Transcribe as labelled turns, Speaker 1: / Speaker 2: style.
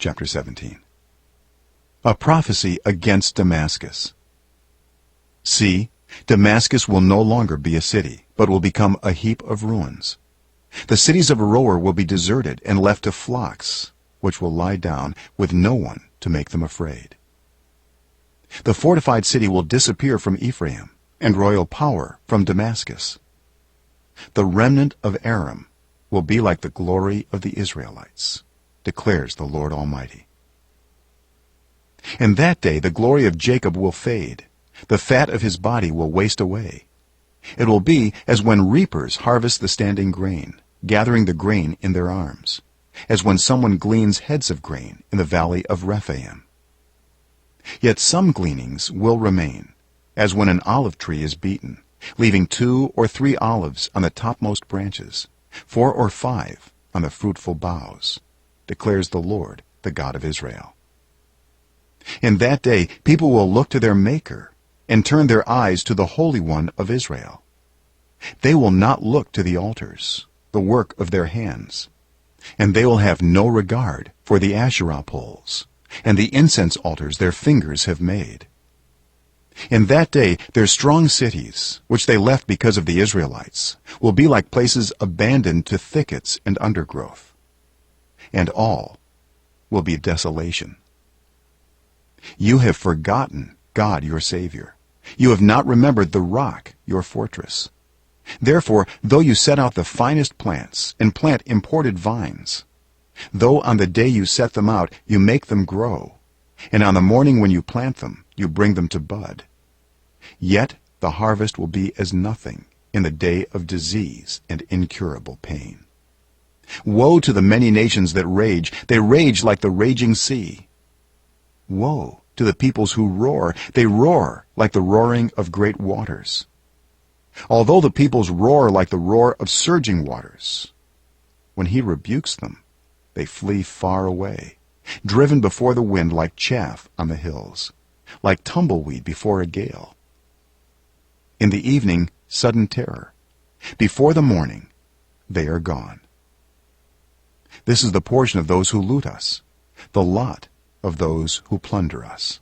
Speaker 1: chapter 17. A prophecy against Damascus. See, Damascus will no longer be a city, but will become a heap of ruins. The cities of Aroer will be deserted and left to flocks, which will lie down with no one to make them afraid. The fortified city will disappear from Ephraim, and royal power from Damascus. The remnant of Aram will be like the glory of the Israelites, declares the Lord Almighty. In that day the glory of Jacob will fade, the fat of his body will waste away. It will be as when reapers harvest the standing grain, gathering the grain in their arms, as when someone gleans heads of grain in the valley of Rephaim. Yet some gleanings will remain, as when an olive tree is beaten, leaving 2 or 3 olives on the topmost branches, 4 or 5 on the fruitful boughs, declares the Lord, the God of Israel. In that day people will look to their Maker and turn their eyes to the Holy One of Israel. They will not look to the altars, the work of their hands, and they will have no regard for the Asherah poles and the incense altars their fingers have made. In that day their strong cities, which they left because of the Israelites, will be like places abandoned to thickets and undergrowth, and all will be desolation. You have forgotten God your Savior. You have not remembered the rock, your fortress. Therefore, though you set out the finest plants and plant imported vines, though on the day you set them out you make them grow, and on the morning when you plant them you bring them to bud, yet the harvest will be as nothing in the day of disease and incurable pain. Woe to the many nations that rage, they rage like the raging sea. Woe to the peoples who roar, they roar like the roaring of great waters. Although the peoples roar like the roar of surging waters, when he rebukes them, they flee far away, driven before the wind like chaff on the hills, like tumbleweed before a gale. In the evening, sudden terror. Before the morning, they are gone. This is the portion of those who loot us, the lot of those who plunder us.